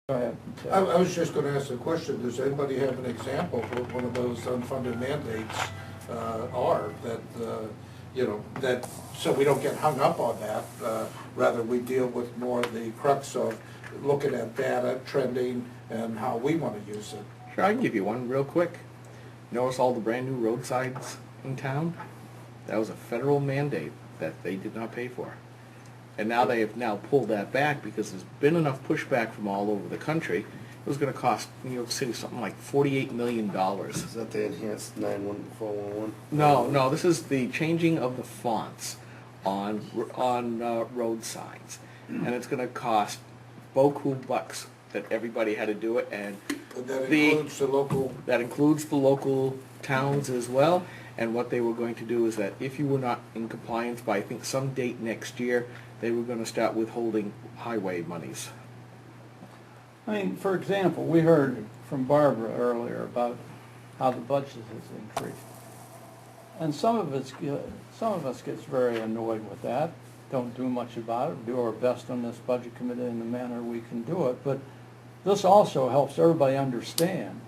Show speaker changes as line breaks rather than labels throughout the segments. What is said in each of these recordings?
Go ahead.
I was just going to ask the question, does anybody have an example of what one of those unfunded mandates are that, so we don't get hung up on that, rather we deal with more the crux of looking at data, trending, and how we want to use it?
Sure, I can give you one real quick. Notice all the brand new roadsides in town? That was a federal mandate that they did not pay for. And now they have now pulled that back because there's been enough pushback from all over the country. It was going to cost New York City something like $48 million.
Is that the enhanced 91411?
No, this is the changing of the fonts on road signs. And it's going to cost beaucoup bucks that everybody had to do it. And
That includes the local...
That includes the local towns as well. And what they were going to do is that if you were not in compliance by, I think, some date next year, they were going to start withholding highway monies.
I mean, for example, we heard from Barbara earlier about how the budget has increased. And some of us gets very annoyed with that, don't do much about it, do our best on this budget committee in the manner we can do it. But this also helps everybody understand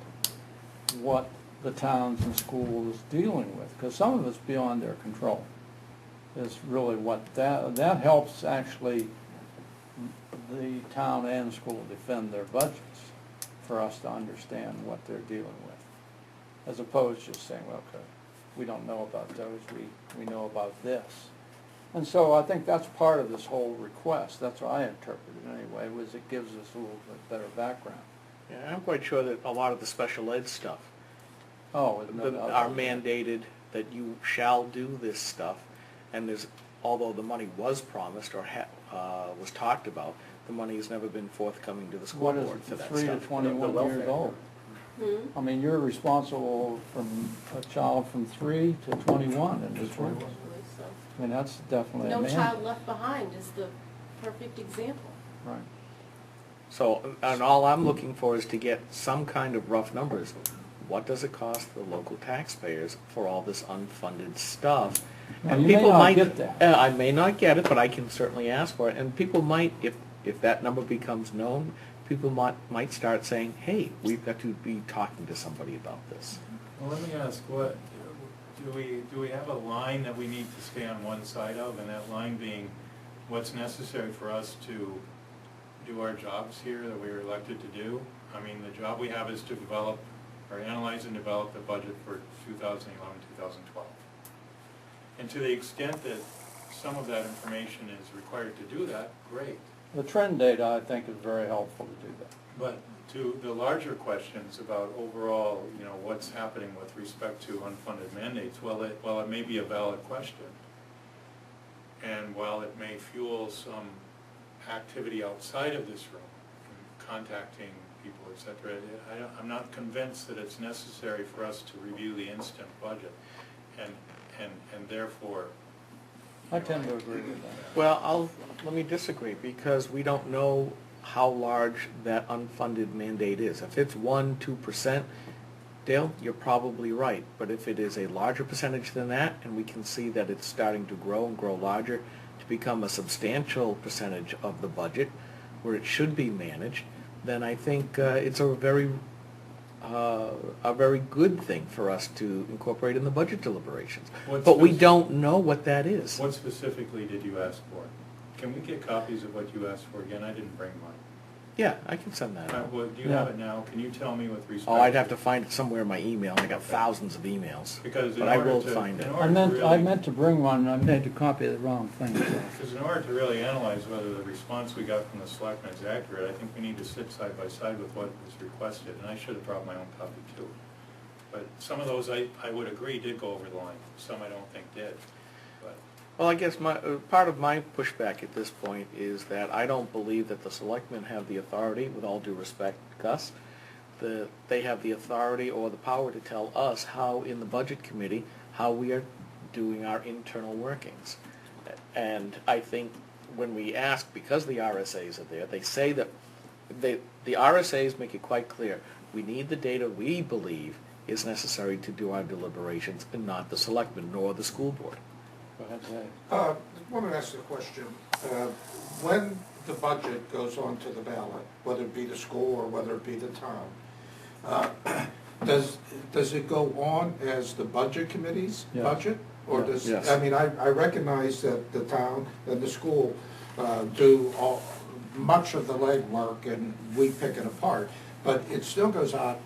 what the towns and schools is dealing with, because some of it's beyond their control. Is really what that helps actually the town and school defend their budgets for us to understand what they're dealing with, as opposed to just saying, well, okay, we don't know about those, we know about this. And so I think that's part of this whole request. That's what I interpreted anyway, was it gives us a little bit better background.
Yeah, I'm quite sure that a lot of the special ed stuff
are
mandated that you shall do this stuff. And although the money was promised or was talked about, the money has never been forthcoming to the school board for that stuff.
3 to 21 years old.
Hmm?
I mean, you're responsible from a child from 3 to 21 in this room. I mean, that's definitely a
No
mandate.
Child Left Behind is the perfect example.
Right.
So, and all I'm looking for is to get some kind of rough numbers. What does it cost the local taxpayers for all this unfunded stuff?
Now,
And
you may
people
not
might
get that.
I may not get it, but I can certainly ask for it. And people might, if that number becomes known, people might start saying, "Hey, we've got to be talking to somebody about this."
Well, let me ask, what do we have a line that we need to stay on one side of, and that line being what's necessary for us to do our jobs here that we were elected to do? I mean, the job we have is to develop or analyze and develop the budget for 2011-2012. And to the extent that some of that information is required to do that, great.
The trend data, I think, is very helpful to do that.
But to the larger questions about overall, what's happening with respect to unfunded mandates, while it may be a valid question, and while it may fuel some activity outside of this room, contacting people, etc., I'm not convinced that it's necessary for us to review the instant budget, and therefore...
I tend to agree with that.
Well, let me disagree, because we don't know how large that unfunded mandate is. If it's 1-2%, Dale, you're probably right. But if it is a larger percentage than that, and we can see that it's starting to grow and grow larger to become a substantial percentage of the budget, where it should be managed, then I think it's a very good thing for us to incorporate in the budget deliberations. But we don't know what that is.
What specifically did you ask for? Can we get copies of what you asked for again? I didn't bring mine.
Yeah, I can send that out.
Well, do you have it now? Can you tell me with respect?
Oh, I'd have to find it somewhere in my email. I got thousands of emails.
Because
but I will find it.
I meant to bring one, and I made a copy of the wrong thing.
Because in order to really analyze whether the response we got from the selectmen is accurate, I think we need to sit side by side with what was requested, and I should have brought my own copy too. But some of those I would agree did go over the line. Some I don't think did. But
Well, I guess part of my pushback at this point is that I don't believe that the selectmen have the authority, with all due respect, Gus, they have the authority or the power to tell us how, in the budget committee, how we are doing our internal workings. And I think when we ask, because the RSAs are there, they say that the RSAs make it quite clear, we need the data we believe is necessary to do our deliberations, and not the selectmen nor the school board.
Go ahead, Dave.
I want to ask a question. When the budget goes onto the ballot, whether it be the school or whether it be the town, does it go on as the budget committee's
Yes.
budget? Or
Yes.
does,
Yes.
I mean, I recognize that the town and the school do much of the legwork and we pick it apart, but it still goes out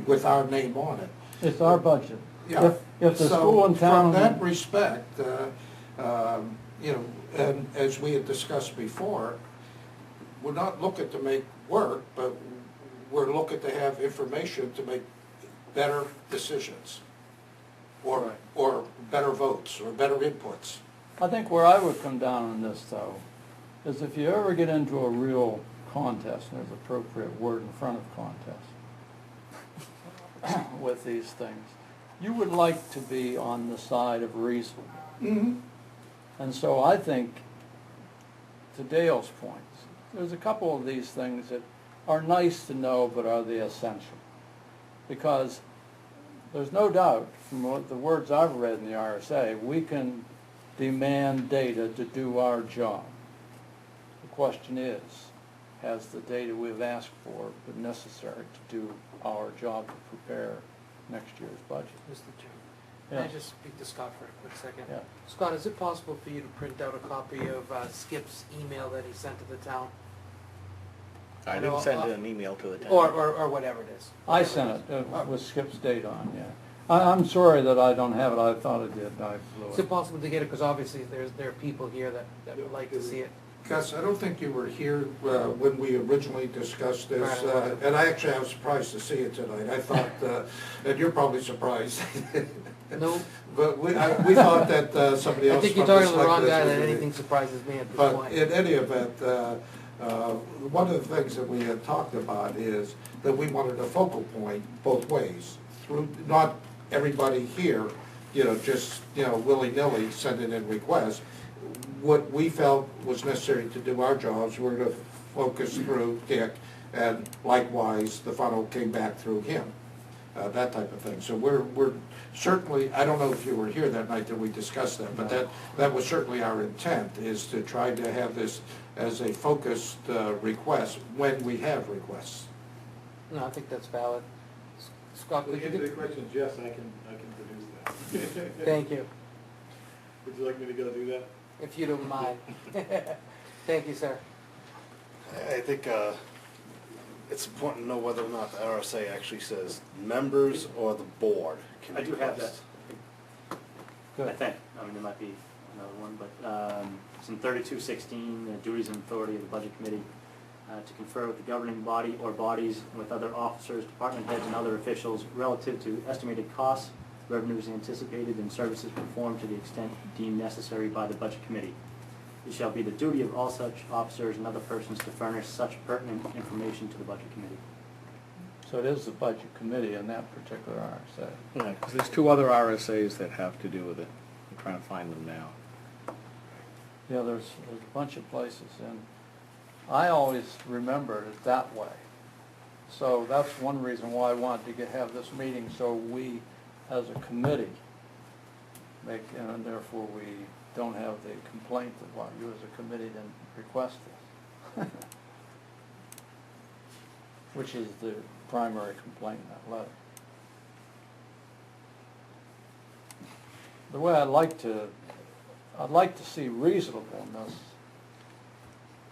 with our name on it.
It's our budget.
Yeah.
If the
So,
school and town.
from that respect, you know, and as we had discussed before, we're not looking to make work, but we're looking to have information to make better decisions.
Right.
Or better votes, or better inputs.
I think where I would come down on this, though, is if you ever get into a real contest, and there's an appropriate word in front of contest, with these things, you would like to be on the side of reason.
Mm-hmm.
And so I think, to Dale's points, there's a couple of these things that are nice to know, but are they essential? Because there's no doubt, from what the words I've read in the RSA, we can demand data to do our job. The question is, has the data we've asked for been necessary to do our job to prepare next year's budget?
Mr. Chairman, can I
Yes.
just speak to Scott for a quick second?
Yeah.
Scott, is it possible for you to print out a copy of Skip's email that he sent to the town?
I didn't send an email to the town.
Or whatever it is?
I sent it with Skip's date on, yeah. I'm sorry that I don't have it, I thought I did, I blew
Is
it.
it possible to get it, because obviously there are people here that would like to see it.
Gus, I don't think you were here when we originally discussed this,
Right, I wasn't.
and I actually was surprised to see it tonight. I thought, and you're probably surprised.
No,
But we thought that somebody
I
else.
think you're
from the
talking to the wrong
select
guy,
board
that
would do it.
anything surprises me at this
But
point.
in any event, one of the things that we had talked about is that we wanted a focal point both ways, through, not everybody here, you know, just, you know, willy-nilly sending in requests. What we felt was necessary to do our jobs, we're gonna focus through Dick, and likewise, the funnel came back through him, that type of thing. So we're certainly, I don't know if you were here that night that we discussed that, but that was certainly our intent, is to try to have this as a focused request when we have requests.
No, I think that's valid. Scott,
The
could you
answer to the
get,
question is yes, I can produce that.
thank you,
Would you like me to go do that?
if you don't mind. Thank you, sir.
I think it's important to know whether or not the RSA actually says members or the board can
I do have that.
request.
Good.
I think, I mean, there might be another one, but it's in 3216, duties and authority of the Budget Committee, to confer with the governing body or bodies and with other officers, department heads, and other officials relative to estimated costs, revenues anticipated, and services performed to the extent deemed necessary by the Budget Committee. It shall be the duty of all such officers and other persons to furnish such pertinent information to the Budget Committee.
So it is the budget committee in that particular RSA.
Yeah, because there's two other RSAs that have to do with it. I'm trying to find them now.
Yeah, there's a bunch of places, and I always remembered it that way. So that's one reason why I wanted to have this meeting, so we, as a committee, and therefore we don't have the complaint that, well, you as a committee didn't request this. Which is the primary complaint in that letter. The way I'd like to see reasonableness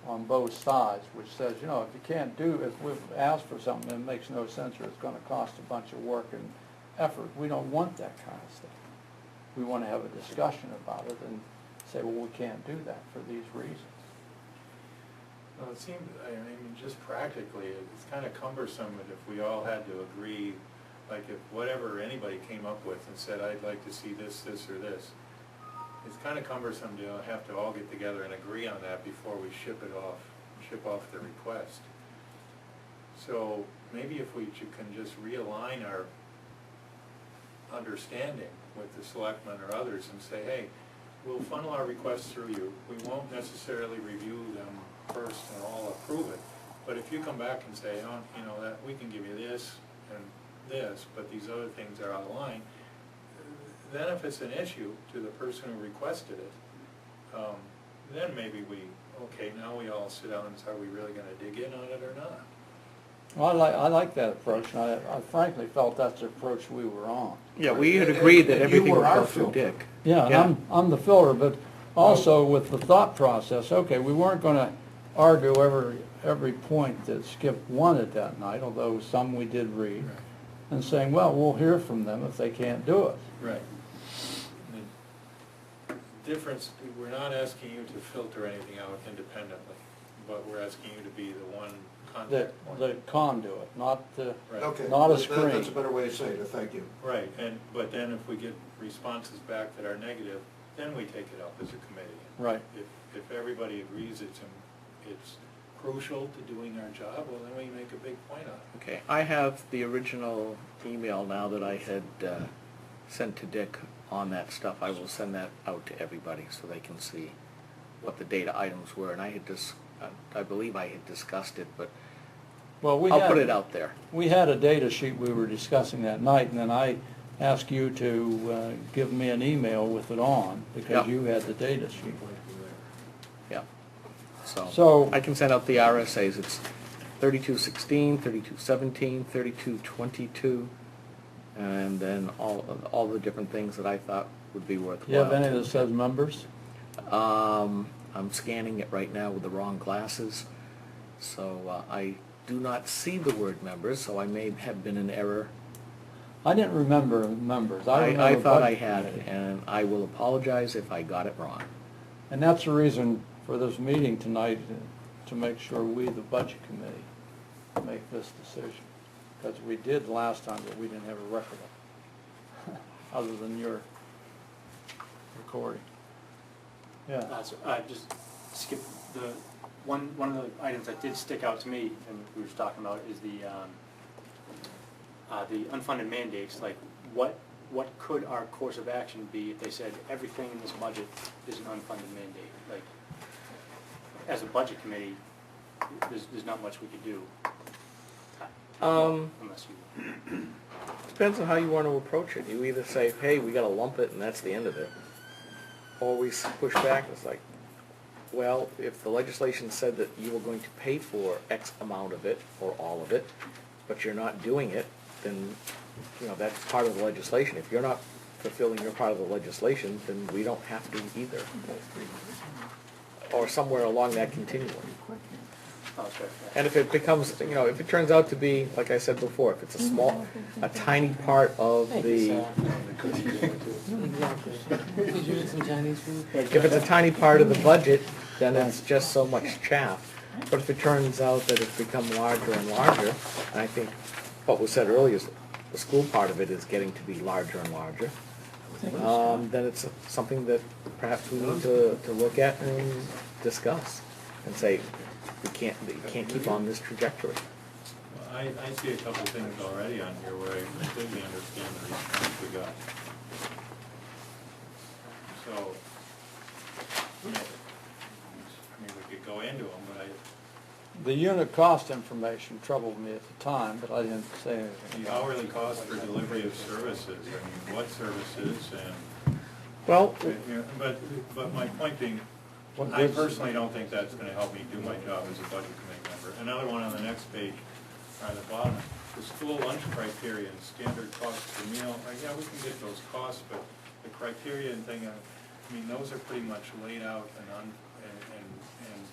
on both sides, which says, you know, if you can't do, if we've asked for something that makes no sense or it's gonna cost a bunch of work and effort, we don't want that kind of stuff. We wanna have a discussion about it and say, well, we can't do that for these reasons.
Well, it seemed, I mean, just practically, it's kind of cumbersome if we all had to agree, like if whatever anybody came up with and said, I'd like to see this, this, or this. It's kind of cumbersome to have to all get together and agree on that before we ship off the request. So maybe if we can just realign our understanding with the selectmen or others and say, hey, we'll funnel our requests through you. We won't necessarily review them first and all approve it. But if you come back and say, oh, you know, that we can give you this and this, but these other things are out of line, then if it's an issue to the person who requested it, then maybe okay, now we all sit down and say, are we really gonna dig in on it or not?
Well, I like that approach, and I frankly felt that's the approach we were on.
Yeah, we had agreed that
And you
everything
were
would
our
go through
filter.
Dick.
Yeah,
Yeah.
and I'm the filter, but also with the thought process, okay, we weren't gonna argue every point that Skip wanted that night, although some we did read, and saying, well, we'll hear from them if they can't do it.
Right. The difference, we're not asking you to filter anything out independently, but we're asking you to be the one contact point.
The conduit, not the,
Right.
Okay.
Not a
That's
screen.
a better way to say it, thank you.
Right, but then if we get responses back that are negative, then we take it up as a committee.
right.
If everybody agrees it's crucial to doing our job, well, then we make a big point of it.
Okay, I have the original email now that I had sent to Dick on that stuff. I will send that out to everybody so they can see what the data items were. And I believe I had discussed it, but
Well,
I'll put it out there.
We had a data sheet we were discussing that night, and then I asked you to give me an email with it on, because
Yep.
you had the data sheet.
Yeah.
So-
So I can send out the RSAs. It's 3216, 3217, 3222, and then all the different things that I thought would be worthwhile.
Do you have any that says members?
I'm scanning it right now with the wrong glasses, so I do not see the word members, so I may have been in error.
I didn't remember members.
I
remember
thought I
budget
had it,
committee.
and I will apologize if I got it wrong.
And that's the reason for this meeting tonight, to make sure we, the budget committee, make this decision. Because we did last time, but we didn't have a record of it, other than your recording. Yeah.
So I just skip the, one of the items that did stick out to me, and we were just talking about, is the unfunded mandates. Like, what could our course of action be if they said everything in this budget is an unfunded mandate? Like, as a budget committee, there's not much we could do. Unless you...
Depends on how you want to approach it. You either say, hey, we gotta lump it and that's the end of it. Or we push back, it's like, well, if the legislation said that you were going to pay for X amount of it, or all of it, but you're not doing it, then, that's part of the legislation. If you're not fulfilling your part of the legislation, then we don't have to either. Or somewhere along that continuum.
Oh, okay.
And if it becomes, if it turns out to be, like I said before, if it's a tiny part of the,
Did you eat some Chinese food?
if it's a tiny part of the budget, then it's just so much chaff. But if it turns out that it's become larger and larger, and I think what was said earlier is the school part of it is getting to be larger and larger, then it's something that perhaps we need to look at and discuss and say, you can't keep on this trajectory.
Well, I see a couple things already on here where I completely understand the response we got. So, we could go into them, but
The unit cost information troubled me at the time, but I didn't say anything.
the hourly cost for delivery of services, what services and,
Well,
but my point being,
What
I
goods-
personally don't think that's gonna help me do my job as a budget committee member. Another one on the next page, on the bottom, the school lunch criterion, standard cost per meal, yeah, we can get those costs, but the criterion thing, those are pretty much laid out and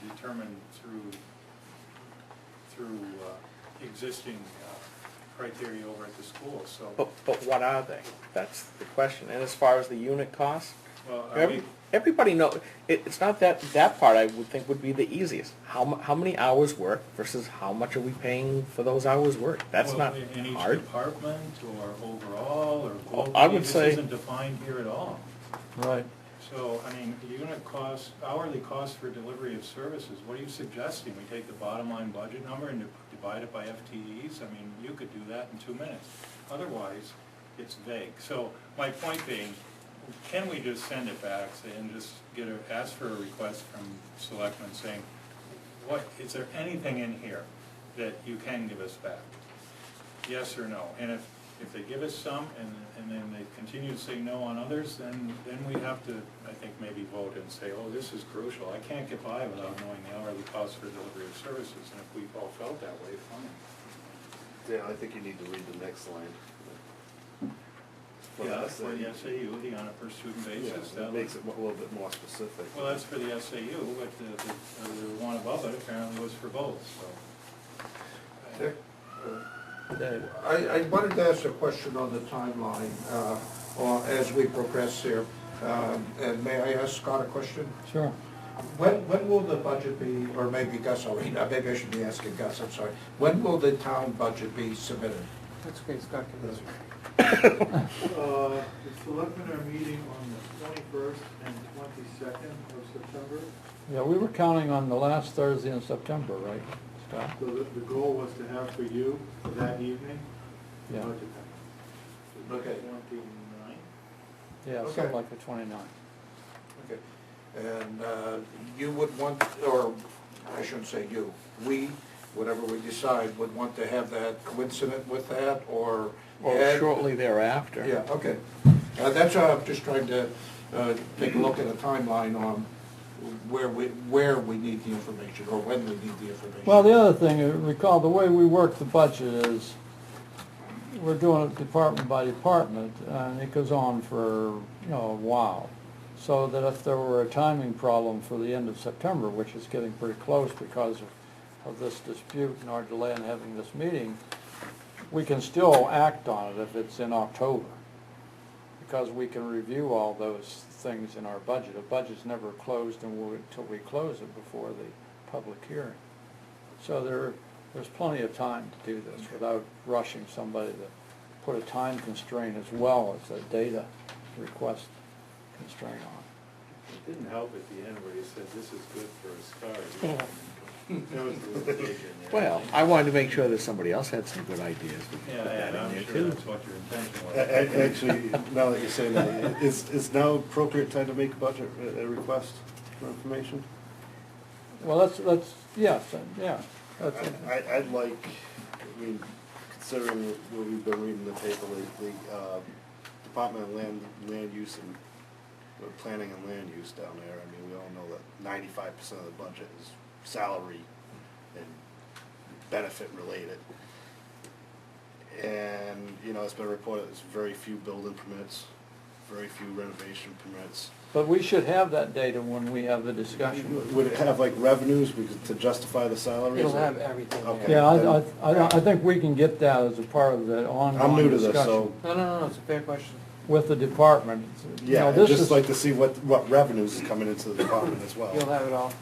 determined through existing criteria over at the school, so.
but what are they? That's the question. And as far as the unit cost,
Well, are we,
everybody knows, it's not that part I would think would be the easiest. How many hours work versus how much are we paying for those hours work? That's
well,
not
in each
hard.
department, or overall, or globally?
I would say-
This isn't defined here at all.
Right.
So, unit cost, hourly cost for delivery of services, what are you suggesting? We take the bottom line budget number and divide it by FTEs? You could do that in 2 minutes. Otherwise, it's vague. So, my point being, can we just send it back and just ask for a request from selectmen saying, is there anything in here that you can give us back? Yes or no? And If they give us some and then they continue to say no on others, then we have to, I think, maybe vote and say, oh, this is crucial. I can't get by without knowing the hourly cost for delivery of services, and if we've all felt that way, fine.
Yeah, I think you need to read the next line.
Yeah, for the SAU, on a per student
Yeah,
basis.
that makes it a little bit more specific.
Well, that's for the SAU, but the one above it apparently was for both, so.
Dick?
Dave?
I wanted to ask a question on the timeline as we progress here. And may I ask Scott a question?
Sure.
When will the budget be, or maybe Gus already, maybe I should be asking Gus, I'm sorry. When will the town budget be submitted?
That's okay, Scott can answer.
The selectmen are meeting on the 21st and 22nd of September.
Yeah, we were counting on the last Thursday in September, right, Scott?
So the goal was to have for you, for that evening, the
Yeah.
budget package.
Okay.
29th?
Yeah,
Okay.
something like the 29th.
Okay. And you would want, or I shouldn't say you, we, whatever we decide, would want to have that coincident with that, or?
Or
add-
shortly thereafter.
Yeah, okay. That's why I'm just trying to take a look at a timeline on where we need the information, or when we need the information.
Well, the other thing, recall, the way we work the budget is, we're doing it department by department, and it goes on for, a while. So that if there were a timing problem for the end of September, which is getting pretty close because of this dispute and our delay in having this meeting, we can still act on it if it's in October, because we can review all those things in our budget. A budget's never closed until we close it before the public hearing. So there's plenty of time to do this without rushing somebody to put a time constraint as well as a data request constraint on.
It didn't help at the end where you said, this is good for a start. There was a little dig in there.
Well, I wanted to make sure that somebody else had some good ideas. We could
Yeah,
put that in
I'm
there
sure
too.
that's what your intention was.
Actually, now that you're saying that, is now appropriate time to make a budget request for information?
Well, let's, yes, yeah. That's-
I'd like, considering what we've been reading in the paper lately, Department of Land Use and Planning and Land Use down there, we all know that 95% of the budget is salary and benefit related. And, it's been reported there's very few building permits, very few renovation permits.
But we should have that data when we have the discussion.
Would it have like revenues to justify the salaries?
It'll have everything there.
Okay.
Yeah, I think we can get that as a part of the
I'm
ongoing
new to this,
discussion
so,
No, it's a fair question.
with the department.
yeah, I'd
This
just
is,
like to see what revenues is coming into the department as well.
You'll have it all.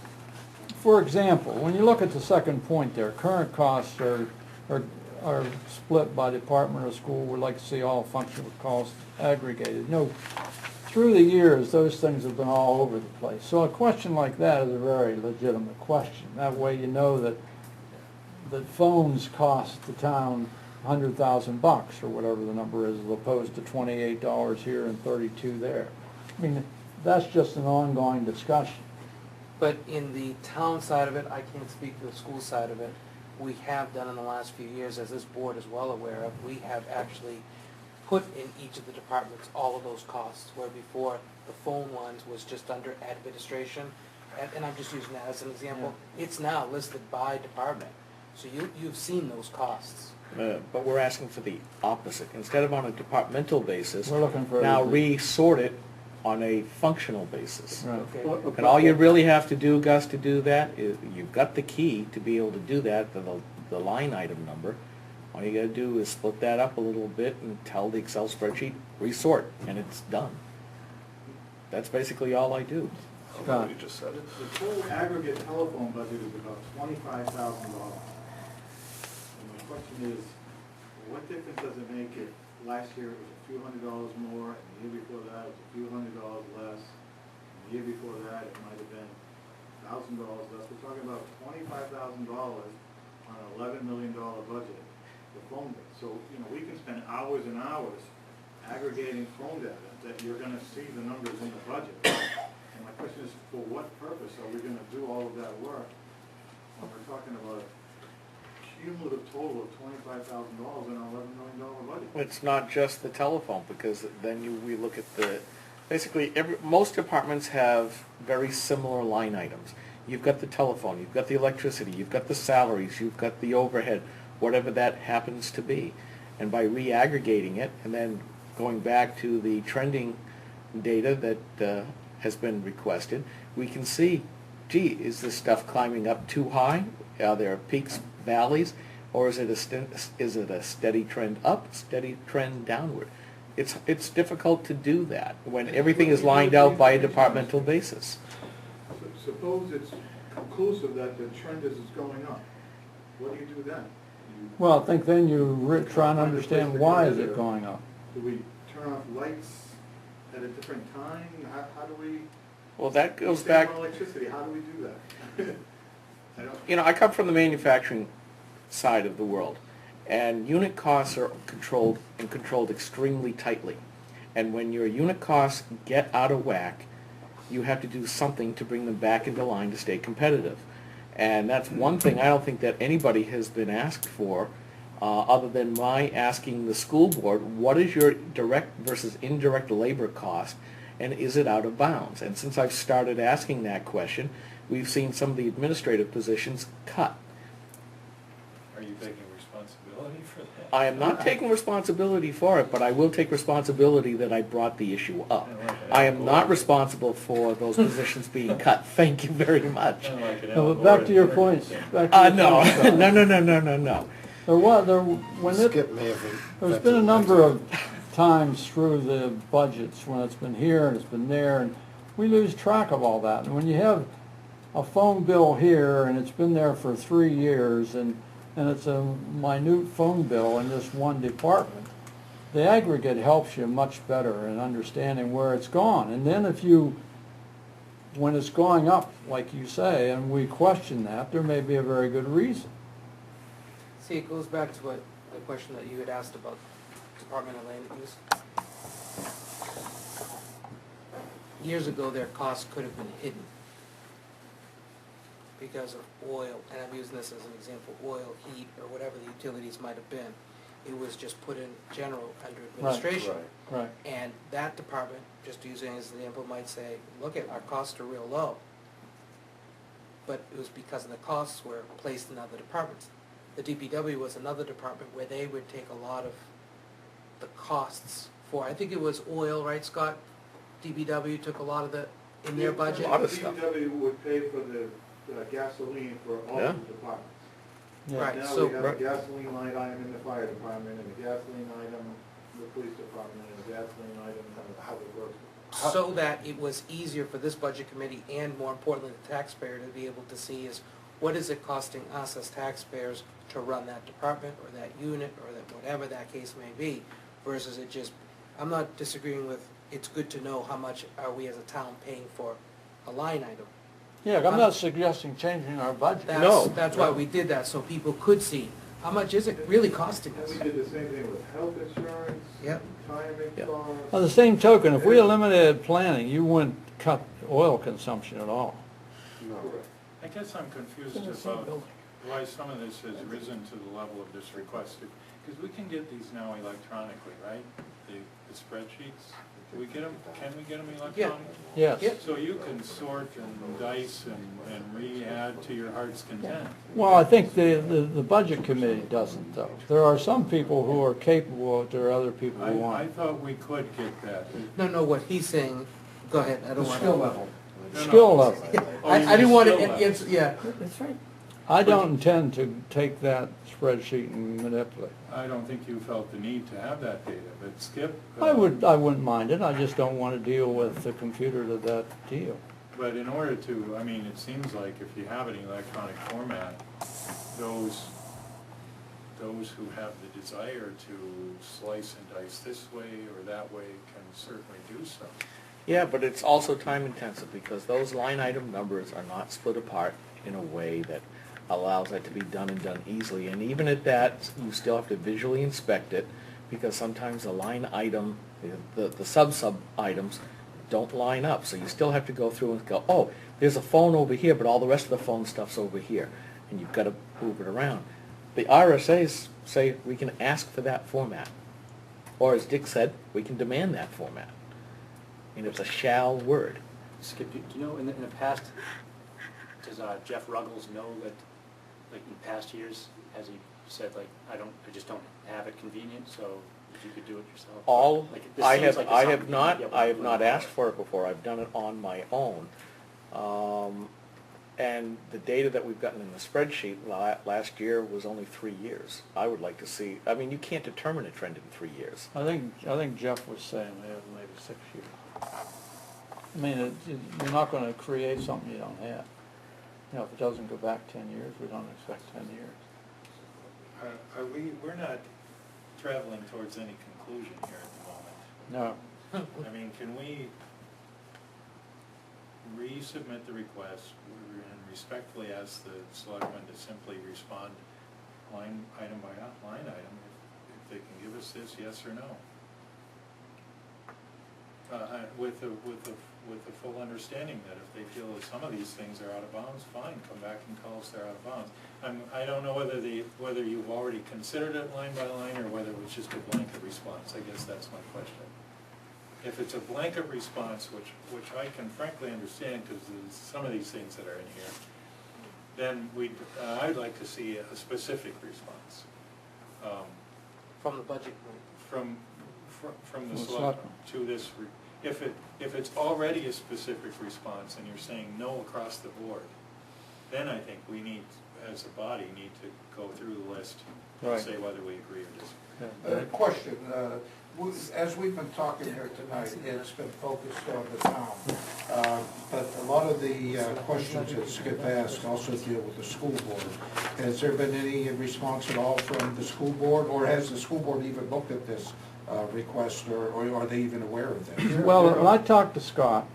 for example, when you look at the second point there, current costs are split by department or school. We'd like to see all functional costs aggregated. Through the years, those things have been all over the place. So a question like that is a very legitimate question. That way you know that phones cost the town $100,000 or whatever the number is, as opposed to $28 here and $32 there. That's just an ongoing discussion.
But in the town side of it, I can't speak to the school side of it. We have done in the last few years, as this board is well aware of, we have actually put in each of the departments all of those costs, where before the phone lines was just under administration. And I'm just using that as an example. It's now listed by department. So you've seen those costs.
But we're asking for the opposite. Instead of on a departmental basis,
We're looking for
now resort it on a functional basis.
Right.
Okay.
And all you really have to do, Gus, to do that is, you've got the key to be able to do that, the line item number. All you gotta do is split that up a little bit and tell the Excel spreadsheet, resort, and it's done. That's basically all I do.
Scott.
You just said it.
The total aggregate telephone budget is about $25,000. And my question is, what difference does it make if last year it was a few $100s more, and the year before that it was a few $100s less, and the year before that it might have been $1,000 less? We're talking about $25,000 on an $11 million budget for phone bill. So, we can spend hours and hours aggregating phone data that you're gonna see the numbers in the budget. And my question is, for what purpose are we gonna do all of that work when we're talking about a cumulative total of $25,000 in our $11 million budget.
It's not just the telephone, because then we look at basically most departments have very similar line items. You've got the telephone, you've got the electricity, you've got the salaries, you've got the overhead, whatever that happens to be. And by re-aggregating it and then going back to the trending data that has been requested, we can see, gee, is this stuff climbing up too high? Are there peaks, valleys, or is it a steady trend up, steady trend downward? It's difficult to do that when everything is lined out by a departmental basis.
Suppose it's conclusive that the trend is going up. What do you do then?
Well, I think then you try and understand why is it going up.
Do we turn off lights at a different time? How do we?
Well, that goes
save
back.
on electricity, how do we do that? I don't.
I come from the manufacturing side of the world, and unit costs are controlled extremely tightly. And when your unit costs get out of whack, you have to do something to bring them back into line to stay competitive. And that's one thing I don't think that anybody has been asked for, other than my asking the school board, what is your direct versus indirect labor cost, and is it out of bounds? And since I've started asking that question, we've seen some of the administrative positions cut.
Are you taking responsibility for that?
I am not taking responsibility for it, but I will take responsibility that I brought the issue up. I am not responsible for those positions being cut. Thank you very much.
No, but back to your points. Back to your
No,
points.
no.
There's been a number of times through the budgets when it's been here and it's been there, and we lose track of all that. And when you have a phone bill here and it's been there for 3 years, and it's a minute phone bill in this one department, the aggregate helps you much better in understanding where it's gone. And then when it's going up, like you say, and we question that, there may be a very good reason.
See, it goes back to the question that you had asked about Department of Land Use. Years ago, their costs could have been hidden because of oil, and I'm using this as an example, oil, heat, or whatever the utilities might have been. It was just put in general under administration.
Right.
And that department, just using as an example, might say, look at our costs are real low. But it was because of the costs were placed in other departments. The DPW was another department where they would take a lot of the costs for, I think it was oil, right, Scott? DPW took a lot of the, in their budget.
A lot of stuff.
DPW would pay for the gasoline for all
Yeah.
the departments.
Yeah.
Right,
Now
so-
we have a gasoline line item in the fire department, and a gasoline item in the police department, and a gasoline item in how it works.
So that it was easier for this budget committee and more importantly the taxpayer to be able to see is what is it costing us as taxpayers to run that department or that unit or that whatever that case may be, versus it just, I'm not disagreeing with, it's good to know how much are we as a town paying for a line item.
Yeah, I'm not suggesting changing our budget.
That's why we did that, so people could see how much is it really costing
And
us.
we did the same thing with health insurance,
Yep.
retirement
Yep.
costs.
On the same token, if we eliminated planning, you wouldn't cut oil consumption at all.
Correct.
I guess I'm confused about why some of this has risen to the level of this request. Because we can get these now electronically, right? The spreadsheets? Do we get them, can we get them electronically?
Yes.
Yep.
So you can sort and dice and re-add to your heart's content.
Well, I think the budget committee doesn't, though. There are some people who are capable, there are other people who
I
aren't.
thought we could get that.
No, what he's saying, go ahead, I don't want to.
Skill level.
Skill level.
Oh,
I
you
didn't
mean
want
skill
to,
level.
it's, yeah. That's right.
I don't intend to take that spreadsheet and manipulate.
I don't think you felt the need to have that data, but Skip.
I wouldn't mind it, I just don't want to deal with the computer to that deal.
But in order to, I mean, it seems like if you have it in electronic format, those who have the desire to slice and dice this way or that way can certainly do so.
Yeah, but it's also time intensive because those line item numbers are not split apart in a way that allows that to be done and done easily. And even at that, you still have to visually inspect it because sometimes the line item, the sub items don't line up. So you still have to go through and go, oh, there's a phone over here, but all the rest of the phone stuff's over here. And you've got to move it around. The RSA's say we can ask for that format. Or as Dick said, we can demand that format. And it's a shall word.
Skip, do you know, in the past, does Jeff Ruggles know that, like, in past years, has he said, like, I just don't have it convenient, so if you could do it yourself? Like, this
I
seems
have,
like it's
I
something
have
you might
not,
be able to
I have
do
not
in
asked for it before, I've done it on my own. And the data that we've gotten in the spreadsheet last year was only 3 years. I would like to see, I mean, you can't determine a trend in 3 years.
I think Jeff was saying maybe 6 years. I mean, you're not gonna create something you don't have. You know, if it doesn't go back 10 years, we don't expect 10 years.
We're not traveling towards any conclusion here at the moment.
No.
I mean, can we resubmit the request and respectfully ask the selectmen to simply respond line item by line item if they can give us this, yes or no? With the full understanding that if they feel that some of these things are out of bounds, fine, come back and tell us they're out of bounds. I don't know whether you've already considered it line by line or whether it was just a blanket response. I guess that's my question. If it's a blanket response, which I can frankly understand because some of these things that are in here, then I'd like to see a specific response.
From the budget committee.
From the
Well,
selectmen to this. If it's already a specific response and you're saying no across the board, then I think we need, as a body, need to go through the list and
Right.
say whether we agree or disagree.
Question, as we've been talking here tonight, it's been focused on the town. But a lot of the questions that Skip asked also deal with the school board. Has there been any response at all from the school board, or has the school board even looked at this request, or are they even aware of this?
Well, when I talked to Scott,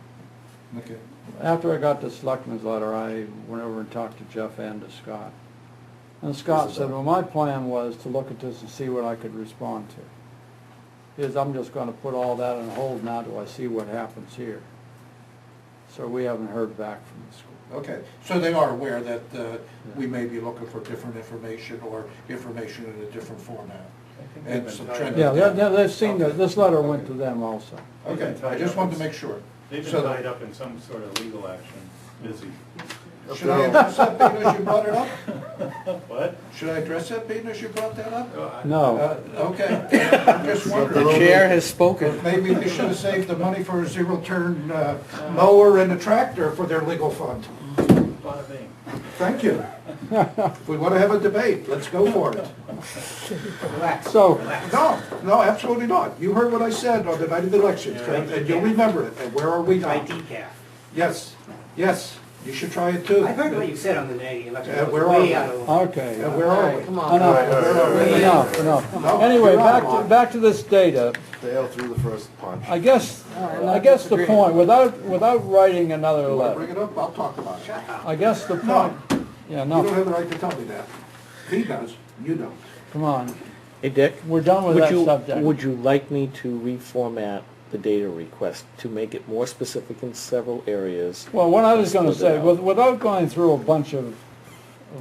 Okay.
after I got the selectmen's letter, I went over and talked to Jeff and to Scott. And Scott said, well, my plan was to look at this and see what I could respond to. Is I'm just gonna put all that on hold now till I see what happens here. So we haven't heard back from the school.
Okay, so they are aware that we may be looking for different information or information in a different format. And some trend.
Yeah, they've seen that, this letter went to them also.
Okay, I just wanted to make sure.
They've been
So-
tied up in some sort of legal action, busy.
Should I address that being as you brought it up?
What?
Should I address that being as you brought that up?
No,
Okay, I'm just
The
wondering.
chair has spoken.
Maybe we should have saved the money for a zero-turn mower and a tractor for their legal fund.
Bada bing.
Thank you. If we want to have a debate, let's go for it.
so,
No, absolutely not. You heard what I said on the night of the election, and you'll remember it. And where are we
Try
now?
decaf.
Yes, you should try it too.
I've heard what you said on the night of the election.
Yeah,
It was
where are we?
way out of
okay.
And where are we?
Come on.
Enough.
No,
Anyway,
you're on.
back to this data.
Fail through the first punch.
I guess the point, without writing another
You want to bring
letter,
it up? I'll talk about it.
I guess the point, yeah,
You don't
no,
have the right to tell me that. He does, you don't.
come on,
Hey, Dick,
we're done with that subject.
would you like me to reformat the data request to make it more specific in several areas?
Well, what I was gonna
Split it
say,
out.
without going through a bunch of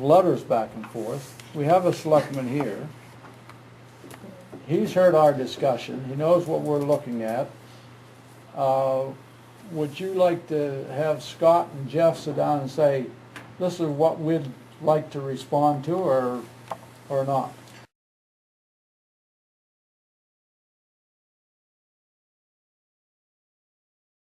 letters back and forth, we have a selectman here. He's heard our discussion, he knows what we're looking at. Would you like to have Scott and Jeff sit down and say, this is what we'd like to respond to, or not?